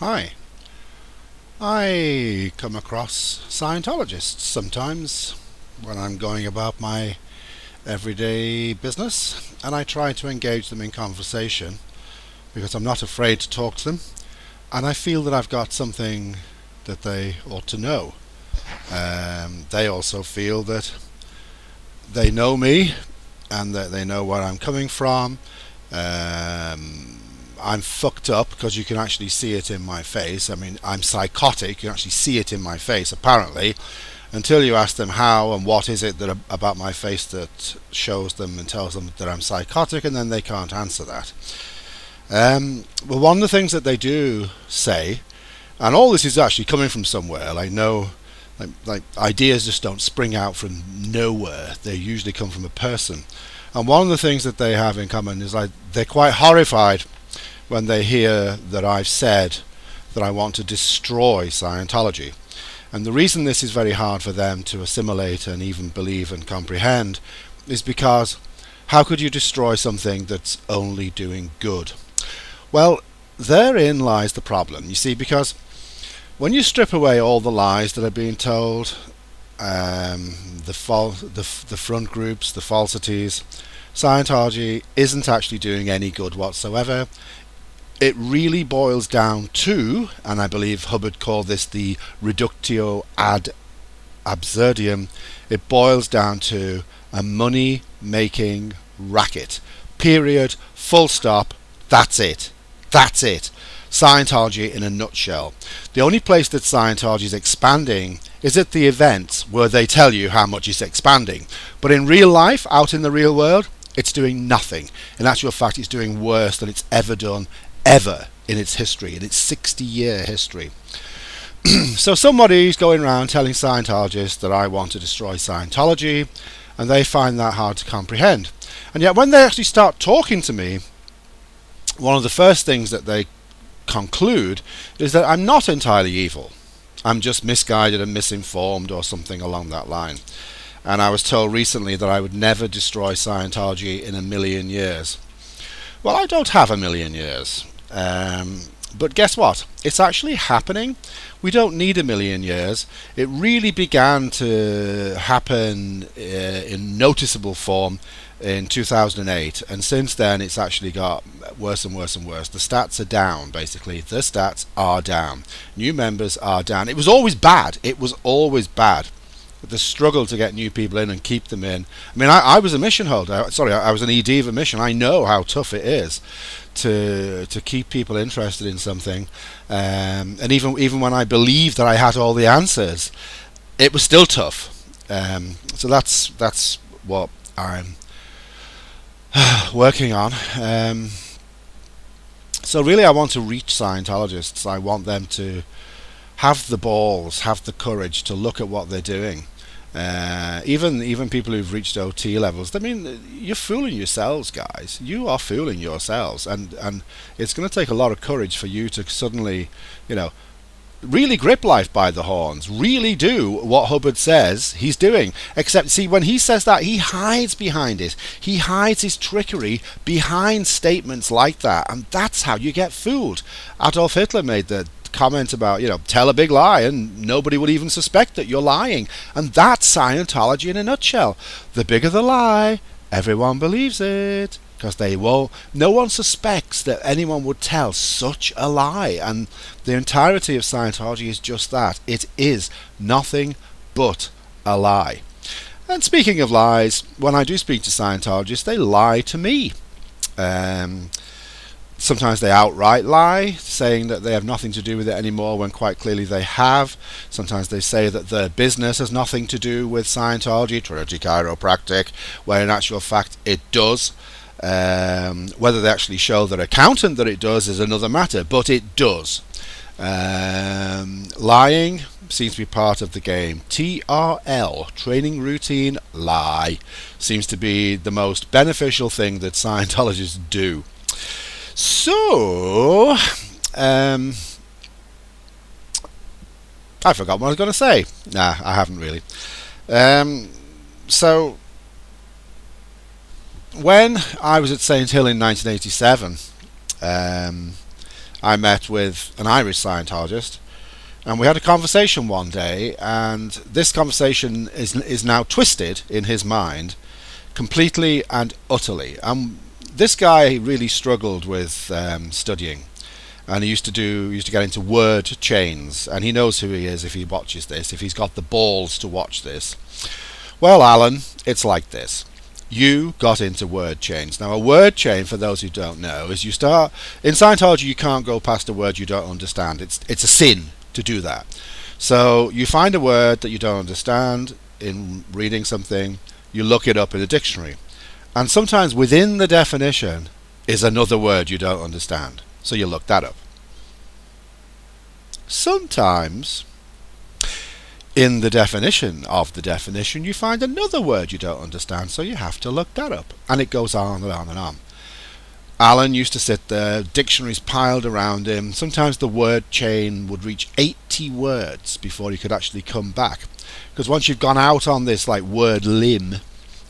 Hi. I come across Scientologists sometimes when I'm going about my everyday business, and I try to engage them in conversation because I'm not afraid to talk to them, and I feel that I've got something that they ought to know. They also feel that they know me and that they know where I'm coming from. I'm fucked up because you can actually see it in my face. I mean, I'm psychotic. You can actually see it in my face, apparently, until you ask them how and what is it that about my face that shows them and tells them that I'm psychotic, and then they can't answer that. Well, one of the things that they do say, and all this is actually coming from somewhere, like no, like ideas just don't spring out from nowhere. They usually come from a person. And one of the things that they have in common is like they're quite horrified when they hear that I've said that I want to destroy Scientology. And the reason this is very hard for them to assimilate and even believe and comprehend is because how could you destroy something that's only doing good? Well, therein lies the problem, you see, because when you strip away all the lies that are being told, the front groups, the falsities, Scientology isn't actually doing any good whatsoever. It really boils down to, and I believe Hubbard called this the reductio ad absurdum, it boils down to a money-making racket. Period. Full stop. That's it. That's it. Scientology in a nutshell. The only place that Scientology is expanding is at the events where they tell you how much it's expanding. But in real life, out in the real world, it's doing nothing. In actual fact, it's doing worse than it's ever done, ever in its history, in its 60-year history. So somebody's going around telling Scientologists that I want to destroy Scientology, and they find that hard to comprehend. And yet when they actually start talking to me, one of the first things that they conclude is that I'm not entirely evil. I'm just misguided and misinformed or something along that line. And I was told recently that I would never destroy Scientology in a million years. Well, I don't have a million years. But guess what? It's actually happening. We don't need a million years. It really began to happen in noticeable form in 2008, and since then it's actually got worse and worse and worse. The stats are down, basically. The stats are down. New members are down. It was always bad. It was always bad. The struggle to get new people in and keep them in. I mean, I was a mission holder. I was an ED of a mission. I know how tough it is to keep people interested in something. And even when I believed that I had all the answers, it was still tough. So that's what I'm working on. So really, I want to reach Scientologists. I want them to have the balls, have the courage to look at what they're doing. Even people who've reached OT levels. I mean, you're fooling yourselves, guys. You are fooling yourselves, and it's going to take a lot of courage for you to suddenly, really grip life by the horns. Really do what Hubbard says he's doing. Except, see, when he says that, he hides behind it. He hides his trickery behind statements like that, and that's how you get fooled. Adolf Hitler made the comment about, tell a big lie and nobody will even suspect that you're lying. And that's Scientology in a nutshell. The bigger the lie, everyone believes it, because no one suspects that anyone would tell such a lie. And the entirety of Scientology is just that. It is nothing but a lie. And speaking of lies, when I do speak to Scientologists, they lie to me. Sometimes they outright lie, saying that they have nothing to do with it anymore when quite clearly they have. Sometimes they say that their business has nothing to do with Scientology, Trinity Chiropractic, where in actual fact it does. Whether they actually show their accountant that it does is another matter, but it does. Lying seems to be part of the game. TRL, training routine, lie, seems to be the most beneficial thing that Scientologists do. So, I forgot what I was going to say. Nah, I haven't really. So, when I was at St Hill in 1987, I met with an Irish Scientologist, and we had a conversation one day, and this conversation is now twisted in his mind completely and utterly. This guy really struggled with studying, and he used to get into word chains, and he knows who he is if he watches this, if he's got the balls to watch this. Well, Alan, it's like this. You got into word chains. Now, a word chain, for those who don't know, is you start in Scientology. You can't go past a word you don't understand. It's a sin to do that. So you find a word that you don't understand in reading something, you look it up in a dictionary, and sometimes within the definition is another word you don't understand, so you look that up. Sometimes in the definition of the definition you find another word you don't understand, so you have to look that up, and it goes on and on and on. Alan used to sit there, dictionaries piled around him. Sometimes the word chain would reach 80 words before he could actually come back. Because once you've gone out on this like word limb,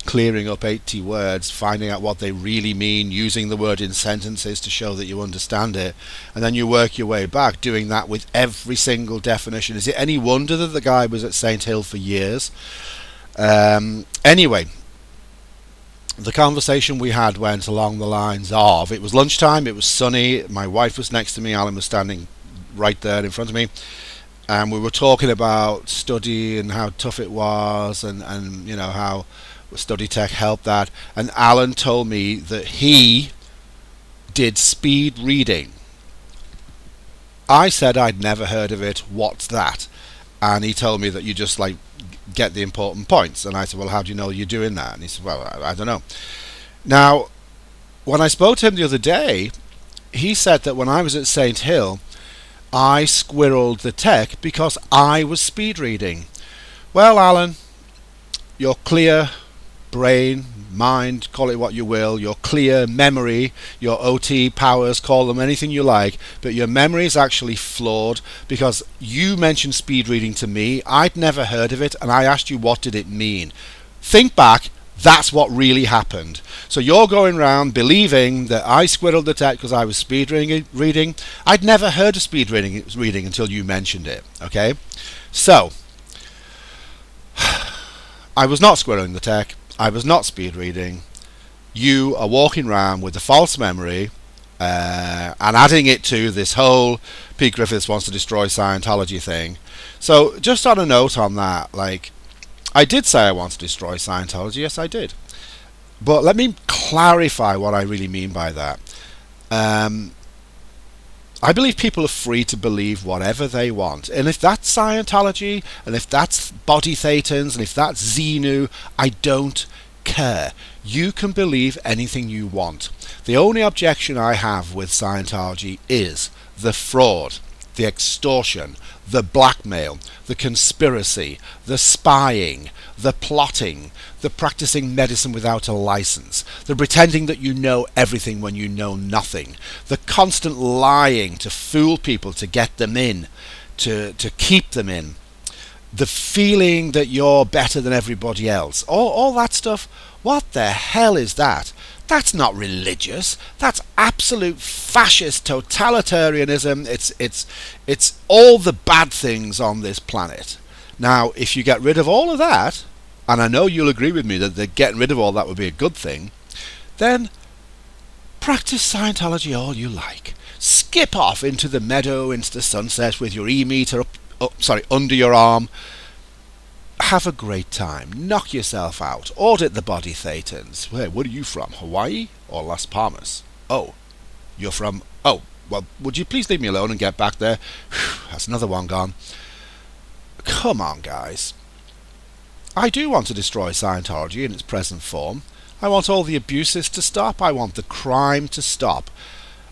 clearing up 80 words, finding out what they really mean, using the word in sentences to show that you understand it, and then you work your way back, doing that with every single definition. Is it any wonder that the guy was at St. Hill for years? Anyway, the conversation we had went along the lines of, it was lunchtime, it was sunny, my wife was next to me, Alan was standing right there in front of me, and we were talking about study and how tough it was, and you know how study tech helped that. And Alan told me that he did speed reading. I said I'd never heard of it. What's that? And he told me that you just like get the important points. And I said, well, how do you know you're doing that? And he said, well, I don't know. Now, when I spoke to him the other day, he said that when I was at St. Hill, I squirreled the tech because I was speed reading. Well, Alan, your clear brain, mind, call it what you will, your clear memory, your OT powers, call them anything you like, but your memory is actually flawed because you mentioned speed reading to me. I'd never heard of it, and I asked you what did it mean. Think back. That's what really happened. So you're going around believing that I squirreled the tech because I was speed reading. I'd never heard of speed reading until you mentioned it. Okay? So, I was not squirreling the tech. I was not speed reading. You are walking around with a false memory and adding it to this whole Pete Griffiths wants to destroy Scientology thing. So, just on a note on that, like, I did say I want to destroy Scientology, yes I did. But let me clarify what I really mean by that. I believe people are free to believe whatever they want. And if that's Scientology, and if that's body thetans, and if that's Xenu, I don't care. You can believe anything you want. The only objection I have with Scientology is the fraud, the extortion, the blackmail, the conspiracy, the spying, the plotting, the practicing medicine without a license, the pretending that you know everything when you know nothing, the constant lying to fool people to get them in, to keep them in, the feeling that you're better than everybody else, all that stuff. What the hell is that? That's not religious. That's absolute fascist totalitarianism. It's all the bad things on this planet. Now, if you get rid of all of that, and I know you'll agree with me that getting rid of all that would be a good thing, then practice Scientology all you like. Skip off into the meadow, into the sunset with your e-meter under your arm. Have a great time. Knock yourself out. Audit the body thetans. Hey, where are you from? Hawaii or Las Palmas? Oh, you're from... Oh, well, would you please leave me alone and get back there? Whew, that's another one gone. Come on, guys. I do want to destroy Scientology in its present form. I want all the abuses to stop. I want the crime to stop.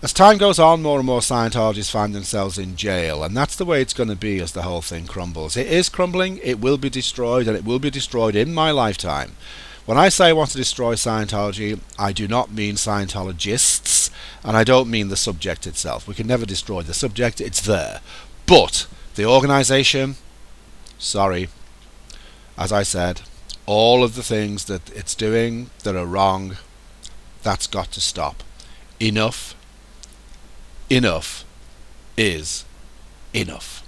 As time goes on, more and more Scientologists find themselves in jail, and that's the way it's going to be as the whole thing crumbles. It is crumbling, it will be destroyed, and it will be destroyed in my lifetime. When I say I want to destroy Scientology, I do not mean Scientologists, and I don't mean the subject itself. We can never destroy the subject, it's there. But the organisation, sorry, as I said, all of the things that it's doing that are wrong, that's got to stop. Enough is enough.